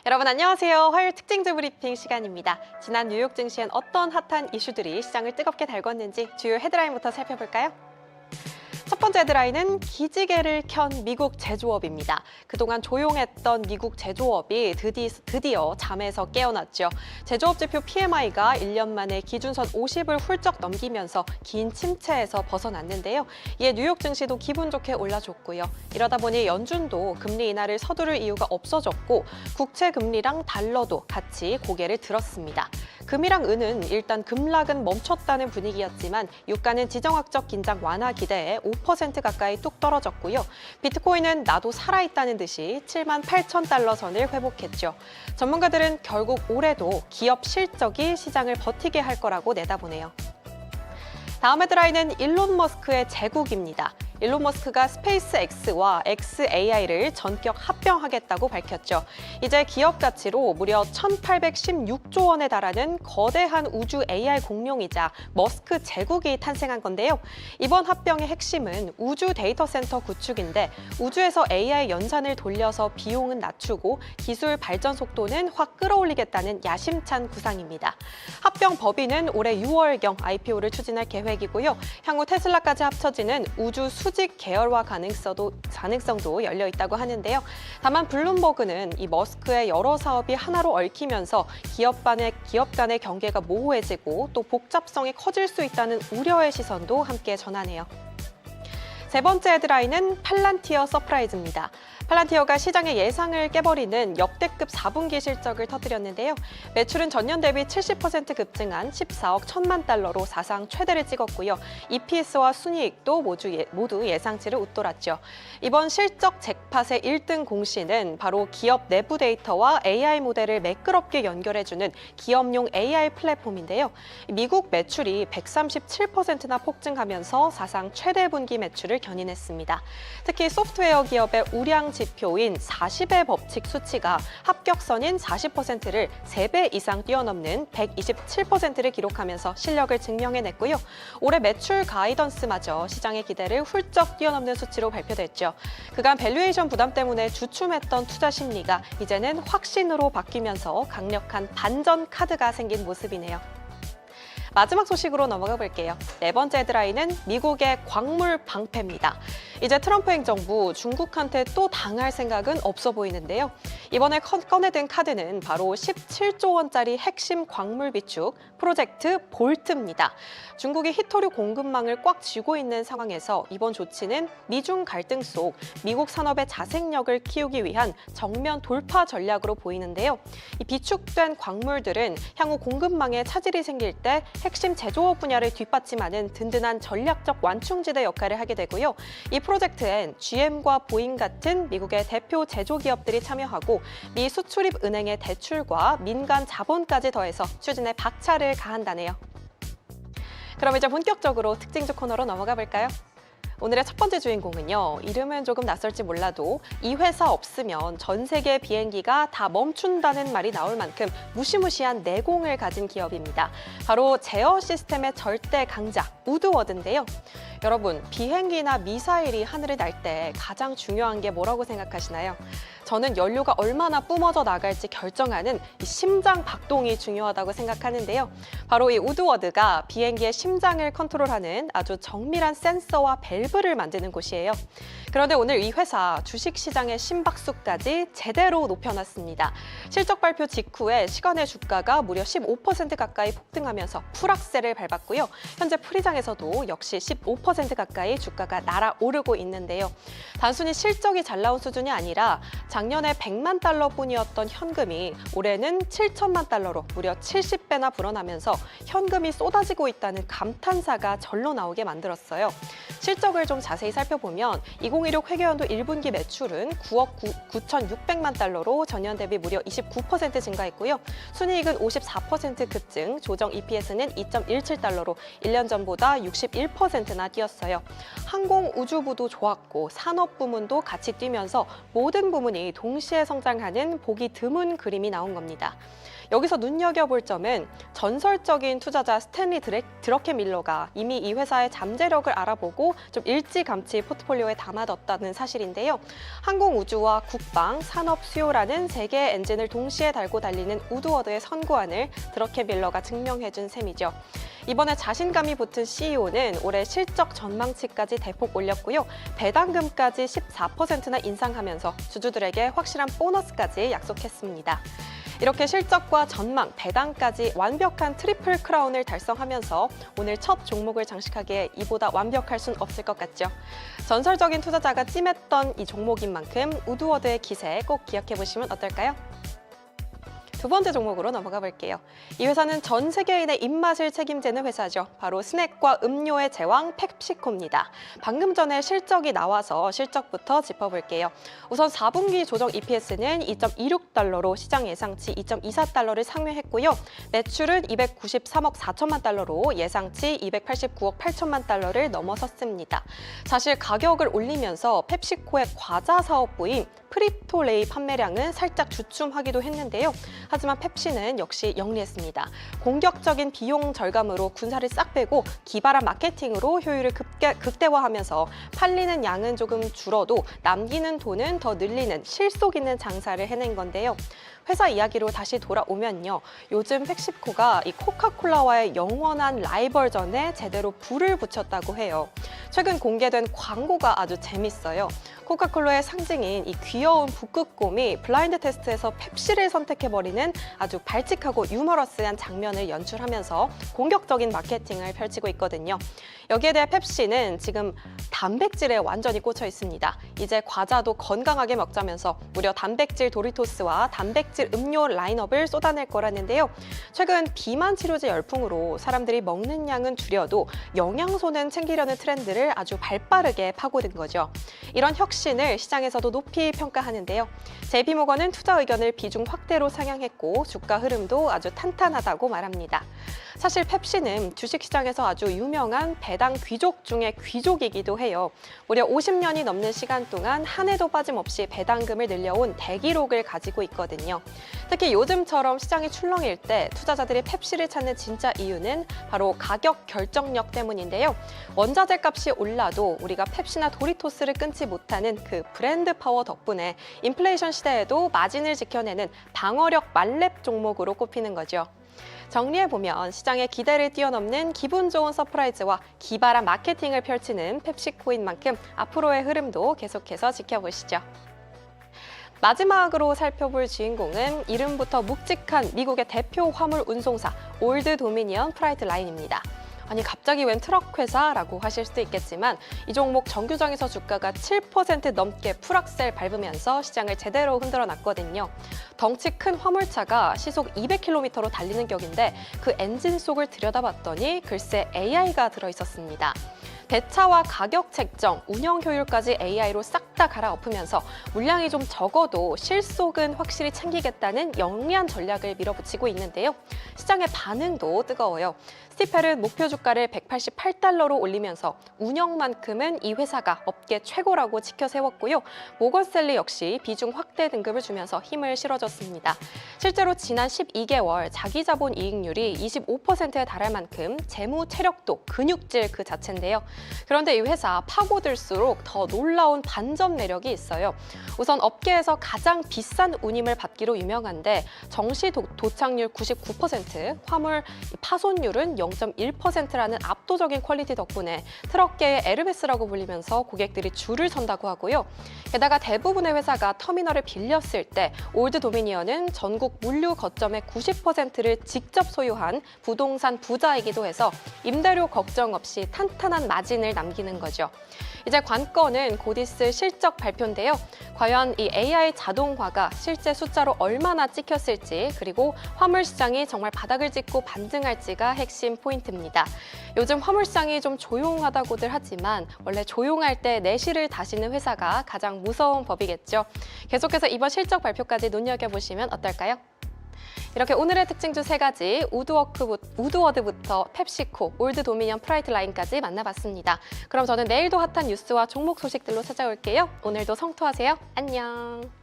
여러분 안녕하세요. 화요일 특징주 브리핑 시간입니다. 지난 뉴욕 증시엔 어떤 핫한 이슈들이 시장을 뜨겁게 달궜는지 주요 헤드라인부터 살펴볼까요? 첫 번째 헤드라인은 기지개를 켠 미국 제조업입니다. 그동안 조용했던 미국 제조업이 드디어 잠에서 깨어났죠. 제조업 지표 PMI가 1년 만에 기준선 50을 훌쩍 넘기면서 긴 침체에서 벗어났는데요. 이에 뉴욕 증시도 기분 좋게 올라줬고요. 이러다 보니 연준도 금리 인하를 서두를 이유가 없어졌고 국채 금리랑 달러도 같이 고개를 들었습니다. 금이랑 은은 일단 급락은 멈췄다는 분위기였지만 유가는 지정학적 긴장 완화 기대에 5% 가까이 뚝 떨어졌고요. 비트코인은 나도 살아있다는 듯이 7만 8천 달러 선을 회복했죠. 전문가들은 결국 올해도 기업 실적이 시장을 버티게 할 거라고 내다보네요. 다음 헤드라인은 일론 머스크의 재국입니다. 일론 머스크가 스페이스X와 xAI를 전격 합병하겠다고 밝혔죠. 이제 기업 가치로 무려 1,816조 원에 달하는 거대한 우주 AI 공룡이자 머스크 제국이 탄생한 건데요. 이번 합병의 핵심은 우주 데이터 센터 구축인데 우주에서 AI 연산을 돌려서 비용은 낮추고 기술 발전 속도는 확 끌어올리겠다는 야심찬 구상입니다. 합병 법인은 올해 6월경 IPO를 추진할 계획이고요. 향후 테슬라까지 합쳐지는 우주 수직 계열화 가능성도 열려 있다고 하는데요. 다만 블룸버그는 이 머스크의 여러 사업이 하나로 얽히면서 기업 간의 경계가 모호해지고 또 복잡성이 커질 수 있다는 우려의 시선도 함께 전하네요. 세 번째 헤드라인은 팔란티어 서프라이즈입니다. 팔란티어가 시장의 예상을 깨버리는 역대급 4분기 실적을 터뜨렸는데요. 매출은 전년 대비 70% 급증한 14억 1천만 달러로 사상 최대를 찍었고요. EPS와 순이익도 모두 예상치를 웃돌았죠. 이번 실적 잭팟의 1등 공신은 바로 기업 내부 데이터와 AI 모델을 매끄럽게 연결해주는 기업용 AI 플랫폼인데요. 미국 매출이 137%나 폭증하면서 사상 최대 분기 매출을 견인했습니다. 특히 소프트웨어 기업의 우량 지표인 40의 법칙 수치가 합격선인 40%를 3배 이상 뛰어넘는 127%를 기록하면서 실력을 증명해냈고요. 올해 매출 가이던스마저 시장의 기대를 훌쩍 뛰어넘는 수치로 발표됐죠. 그간 밸류에이션 부담 때문에 주춤했던 투자 심리가 이제는 확신으로 바뀌면서 강력한 반전 카드가 생긴 모습이네요. 마지막 소식으로 넘어가 볼게요. 네 번째 헤드라인은 미국의 광물 방패입니다. 이제 트럼프 행정부 중국한테 또 당할 생각은 없어 보이는데요. 이번에 꺼내든 카드는 바로 17조 원짜리 핵심 광물 비축 프로젝트 볼트입니다. 중국이 히토류 공급망을 꽉 쥐고 있는 상황에서 이번 조치는 미중 갈등 속 미국 산업의 자생력을 키우기 위한 정면 돌파 전략으로 보이는데요. 이 비축된 광물들은 향후 공급망에 차질이 생길 때 핵심 제조업 분야를 뒷받침하는 든든한 전략적 완충지대 역할을 하게 되고요. 이 프로젝트엔 GM과 보잉 같은 미국의 대표 제조기업들이 참여하고 미 수출입 은행의 대출과 민간 자본까지 더해서 추진에 박차를 가한다네요. 그럼 이제 본격적으로 특징주 코너로 넘어가 볼까요? 오늘의 첫 번째 주인공은요. 이름은 조금 낯설지 몰라도 이 회사 없으면 전 세계 비행기가 다 멈춘다는 말이 나올 만큼 무시무시한 내공을 가진 기업입니다. 바로 제어 시스템의 절대 강자 우드워드인데요. 여러분, 비행기나 미사일이 하늘을 날 때 가장 중요한 게 뭐라고 생각하시나요? 저는 연료가 얼마나 뿜어져 나갈지 결정하는 이 심장 박동이 중요하다고 생각하는데요. 바로 이 우드워드가 비행기의 심장을 컨트롤하는 아주 정밀한 센서와 밸브를 만드는 곳이에요. 그런데 오늘 이 회사 주식시장의 심박수까지 제대로 높여놨습니다. 실적 발표 직후에 시간의 주가가 무려 15% 가까이 폭등하면서 풀악셀을 밟았고요. 현재 프리장에서도 역시 15% 가까이 주가가 날아오르고 있는데요. 단순히 실적이 잘 나온 수준이 아니라 작년에 100만 달러뿐이었던 현금이 올해는 7천만 달러로 무려 70배나 불어나면서 현금이 쏟아지고 있다는 감탄사가 절로 나오게 만들었어요. 실적을 좀 자세히 살펴보면 2016 회계연도 1분기 매출은 9억 9,600만 달러로 전년 대비 무려 29% 증가했고요. 순이익은 54% 급증, 조정 EPS는 2.17달러로 1년 전보다 61%나 뛰었어요. 항공 우주부도 좋았고 산업 부문도 같이 뛰면서 모든 부문이 동시에 성장하는 보기 드문 그림이 나온 겁니다. 여기서 눈여겨볼 점은 전설적인 투자자 스탠리 드러켄밀러가 이미 이 회사의 잠재력을 알아보고 좀 일찌감치 포트폴리오에 담아뒀다는 사실인데요. 항공우주와 국방, 산업 수요라는 세 개의 엔진을 동시에 달고 달리는 우드워드의 선구안을 드러켄밀러가 증명해준 셈이죠. 이번에 자신감이 붙은 CEO는 올해 실적 전망치까지 대폭 올렸고요. 배당금까지 14%나 인상하면서 주주들에게 확실한 보너스까지 약속했습니다. 이렇게 실적과 전망, 배당까지 완벽한 트리플 크라운을 달성하면서 오늘 첫 종목을 장식하기에 이보다 완벽할 순 없을 것 같죠. 전설적인 투자자가 찜했던 이 종목인 만큼 우드워드의 기세 꼭 기억해 보시면 어떨까요? 두 번째 종목으로 넘어가 볼게요. 이 회사는 전 세계인의 입맛을 책임지는 회사죠. 바로 스낵과 음료의 제왕 펩시코입니다. 방금 전에 실적이 나와서 실적부터 짚어볼게요. 우선 4분기 조정 EPS는 2.26달러로 시장 예상치 2.24달러를 상회했고요. 매출은 293억 4천만 달러로 예상치 289억 8천만 달러를 넘어섰습니다. 사실 가격을 올리면서 펩시코의 과자 사업부인 프리토레이 판매량은 살짝 주춤하기도 했는데요. 하지만 펩시는 역시 영리했습니다. 공격적인 비용 절감으로 군사를 싹 빼고 기발한 마케팅으로 효율을 극대화하면서 팔리는 양은 조금 줄어도 남기는 돈은 더 늘리는 실속 있는 장사를 해낸 건데요. 회사 이야기로 다시 돌아오면요. 요즘 펩시코가 이 코카콜라와의 영원한 라이벌전에 제대로 불을 붙였다고 해요. 최근 공개된 광고가 아주 재밌어요. 코카콜라의 상징인 이 귀여운 북극곰이 블라인드 테스트에서 펩시를 선택해버리는 아주 발칙하고 유머러스한 장면을 연출하면서 공격적인 마케팅을 펼치고 있거든요. 여기에 대해 펩시는 지금 단백질에 완전히 꽂혀 있습니다. 이제 과자도 건강하게 먹자면서 무려 단백질 도리토스와 단백질 음료 라인업을 쏟아낼 거라는데요. 최근 비만 치료제 열풍으로 사람들이 먹는 양은 줄여도 영양소는 챙기려는 트렌드를 아주 발빠르게 파고든 거죠. 이런 혁신을 시장에서도 높이 평가하는데요. JP모건은 투자 의견을 비중 확대로 상향했고 주가 흐름도 아주 탄탄하다고 말합니다. 사실 펩시는 주식시장에서 아주 유명한 배당 귀족 중에 귀족이기도 해요. 무려 50년이 넘는 시간 동안 한 해도 빠짐없이 배당금을 늘려온 대기록을 가지고 있거든요. 특히 요즘처럼 시장이 출렁일 때 투자자들이 펩시를 찾는 진짜 이유는 바로 가격 결정력 때문인데요. 원자재 값이 올라도 우리가 펩시나 도리토스를 끊지 못하는 그 브랜드 파워 덕분에 인플레이션 시대에도 마진을 지켜내는 방어력 만렙 종목으로 꼽히는 거죠. 정리해보면 시장의 기대를 뛰어넘는 기분 좋은 서프라이즈와 기발한 마케팅을 펼치는 펩시코인 만큼 앞으로의 흐름도 계속해서 지켜보시죠. 마지막으로 살펴볼 주인공은 이름부터 묵직한 미국의 대표 화물 운송사 올드 도미니언 프라이트 라인입니다. 아니 갑자기 웬 트럭 회사라고 하실 수도 있겠지만 이 종목 정규장에서 주가가 7% 넘게 풀악셀 밟으면서 시장을 제대로 흔들어 놨거든요. 덩치 큰 화물차가 시속 200km로 달리는 격인데 그 엔진 속을 들여다봤더니 글쎄 AI가 들어있었습니다. 배차와 가격 책정, 운영 효율까지 AI로 싹 다 갈아엎으면서 물량이 좀 적어도 실속은 확실히 챙기겠다는 영리한 전략을 밀어붙이고 있는데요. 시장의 반응도 뜨거워요. 스티펠은 목표 주가를 188달러로 올리면서 운영만큼은 이 회사가 업계 최고라고 지켜 세웠고요. 모건스탠리 역시 비중 확대 등급을 주면서 힘을 실어줬습니다. 실제로 지난 12개월 자기 자본 이익률이 25%에 달할 만큼 재무 체력도 근육질 그 자체인데요. 그런데 이 회사 파고들수록 더 놀라운 반전 매력이 있어요. 우선 업계에서 가장 비싼 운임을 받기로 유명한데 정시 도착률 99%, 화물 파손율은 0.1%라는 압도적인 퀄리티 덕분에 트럭계의 에르메스라고 불리면서 고객들이 줄을 선다고 하고요. 게다가 대부분의 회사가 터미널을 빌렸을 때 올드 도미니언은 전국 물류 거점의 90%를 직접 소유한 부동산 부자이기도 해서 임대료 걱정 없이 탄탄한 마진을 남기는 거죠. 이제 관건은 곧 있을 실적 발표인데요. 과연 이 AI 자동화가 실제 숫자로 얼마나 찍혔을지 그리고 화물 시장이 정말 바닥을 짚고 반등할지가 핵심 포인트입니다. 요즘 화물 시장이 좀 조용하다고들 하지만 원래 조용할 때 내실을 다지는 회사가 가장 무서운 법이겠죠. 계속해서 이번 실적 발표까지 눈여겨보시면 어떨까요? 이렇게 오늘의 특징주 3가지, 우드워드부터 펩시코, 올드 도미니언 프라이트 라인까지 만나봤습니다. 그럼 저는 내일도 핫한 뉴스와 종목 소식들로 찾아올게요. 오늘도 성투하세요. 안녕.